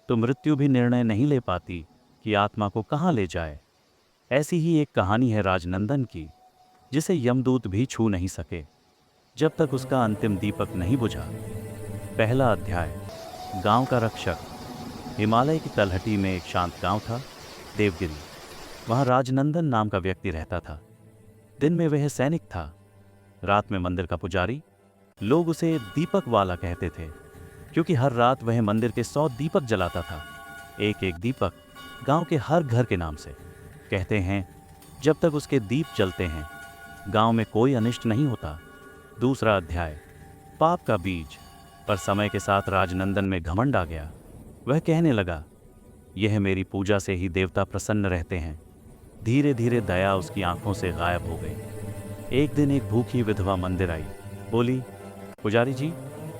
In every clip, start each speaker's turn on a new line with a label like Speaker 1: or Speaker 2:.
Speaker 1: तो मृत्यु भी निर्णय नहीं ले पाती कि आत्मा को कहाँ ले जाए। ऐसी ही एक कहानी है राजनंदन की, जिसे यमदूत भी छू नहीं सके जब तक उसका अंतिम दीपक नहीं बुझा। पहला अध्याय। गांव का रक्षक। हिमालय की तलहटी में एक शांत गांव था, देवगिरी। वहां राजनंदन नाम का व्यक्ति रहता था। दिन में वह सैनिक था, रात में मंदिर का पुजारी। लोग उसे दीपक वाला कहते थे, क्योंकि हर रात वह मंदिर के 100 दीपक जलाता था, एक एक दीपक गांव के हर घर के नाम से। कहते हैं, जब तक उसके दीप जलते हैं गांव में कोई अनिष्ट नहीं होता। दूसरा अध्याय। पाप का बीज। पर समय के साथ राजनंदन में घमंड आ गया। वह कहने लगा, यह मेरी पूजा से ही देवता प्रसन्न रहते हैं। धीरे धीरे दया उसकी आंखों से गायब हो गई। एक दिन एक भूखी विधवा मंदिर आई। बोली, पुजारी जी,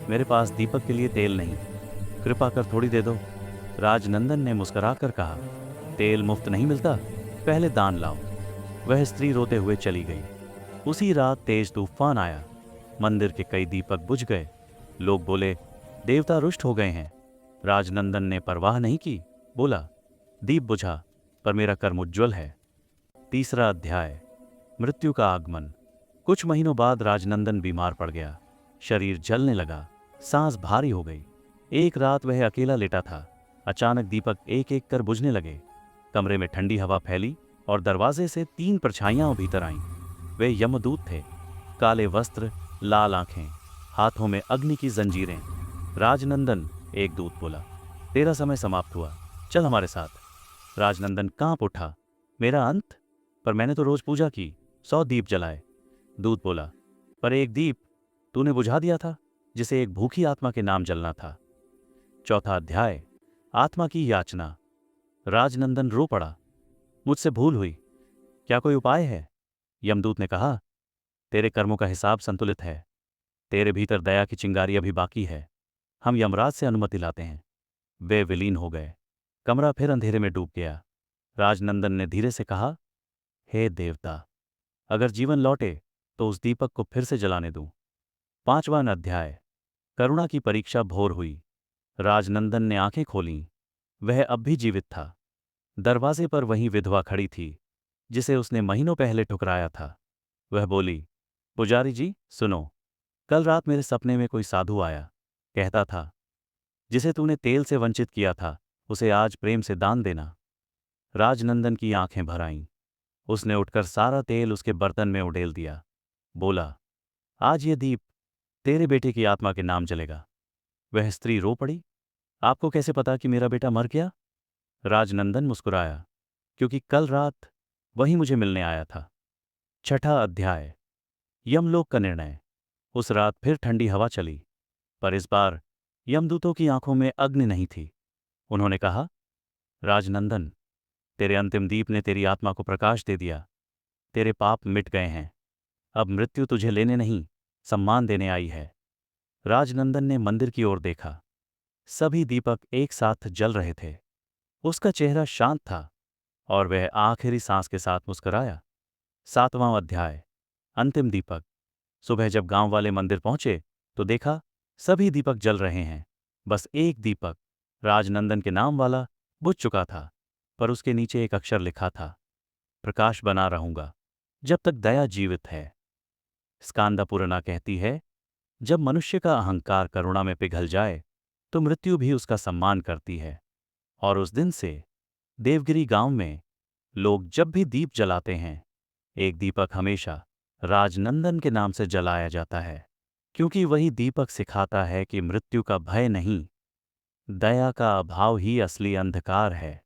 Speaker 1: मेरे पास दीपक के लिए तेल नहीं, कृपा कर थोड़ी दे दो। राजनंदन ने मुस्कुराकर कहा, तेल मुफ्त नहीं मिलता, पहले दान लाओ। वह स्त्री रोते हुए चली गई। उसी रात तेज तूफान आया, मंदिर के कई दीपक बुझ गए। लोग बोले, देवता रुष्ट हो गए हैं। राजनंदन ने परवाह नहीं की, बोला, दीप बुझा पर मेरा कर्म उज्ज्वल है। तीसरा अध्याय। मृत्यु का आगमन। कुछ महीनों बाद राजनंदन बीमार पड़ गया। शरीर जलने लगा, सांस भारी हो गई। एक रात वह अकेला लेटा था। अचानक दीपक एक एक कर बुझने लगे। कमरे में ठंडी हवा फैली और दरवाजे से 3 परछाइयां भीतर आईं। वे यमदूत थे, काले वस्त्र, लाल आंखें, हाथों में अग्नि की जंजीरें। राजनंदन, एक दूत बोला, तेरा समय समाप्त हुआ, चल हमारे साथ। राजनंदन कांप उठा, मेरा अंत? पर मैंने तो रोज पूजा की, 100 दीप जलाए। दूत बोला, पर एक दीप तूने बुझा दिया था, जिसे एक भूखी आत्मा के नाम जलना था। चौथा अध्याय। आत्मा की याचना। राजनंदन रो पड़ा, मुझसे भूल हुई, क्या कोई उपाय है? यमदूत ने कहा, तेरे कर्मों का हिसाब संतुलित है, तेरे भीतर दया की चिंगारी अभी बाकी है। हम यमराज से अनुमति लाते हैं। वे विलीन हो गए। कमरा फिर अंधेरे में डूब गया। राजनंदन ने धीरे से कहा, हे देवता, अगर जीवन लौटे तो उस दीपक को फिर से जलाने दूं। पांचवां अध्याय। करुणा की परीक्षा भोर हुई। राजनंदन ने आंखें खोलीं। वह अब भी जीवित था। दरवाजे पर वही विधवा खड़ी थी, जिसे उसने महीनों पहले ठुकराया था। वह बोली, पुजारी जी सुनो, कल रात मेरे सपने में कोई साधु आया। कहता था, जिसे तूने तेल से वंचित किया था उसे आज प्रेम से दान देना। राजनंदन की आंखें भर आईं। उसने उठकर सारा तेल उसके बर्तन में उडेल दिया। बोला, आज ये दीप तेरे बेटे की आत्मा के नाम जलेगा। वह स्त्री रो पड़ी, आपको कैसे पता कि मेरा बेटा मर गया? राजनंदन मुस्कुराया, क्योंकि कल रात वही मुझे मिलने आया था। छठा अध्याय। यमलोक का निर्णय। उस रात फिर ठंडी हवा चली, पर इस बार यमदूतों की आंखों में अग्नि नहीं थी। उन्होंने कहा, राजनंदन, तेरे अंतिम दीप ने तेरी आत्मा को प्रकाश दे दिया। तेरे पाप मिट गए हैं। अब मृत्यु तुझे लेने नहीं, सम्मान देने आई है। राजनंदन ने मंदिर की ओर देखा। सभी दीपक एक साथ जल रहे थे। उसका चेहरा शांत था और वह आखिरी सांस के साथ मुस्कुराया। सातवां अध्याय। अंतिम दीपक। सुबह जब गांव वाले मंदिर पहुंचे तो देखा सभी दीपक जल रहे हैं। बस एक दीपक, राजनंदन के नाम वाला, बुझ चुका था, पर उसके नीचे एक अक्षर लिखा था, प्रकाश बना रहूंगा जब तक दया जीवित है। स्कांदा पुराना कहती है, जब मनुष्य का अहंकार करुणा में पिघल जाए तो मृत्यु भी उसका सम्मान करती है। और उस दिन से देवगिरी गांव में लोग जब भी दीप जलाते हैं, एक दीपक हमेशा राजनंदन के नाम से जलाया जाता है, क्योंकि वही दीपक सिखाता है कि मृत्यु का भय नहीं, दया का अभाव ही असली अंधकार है।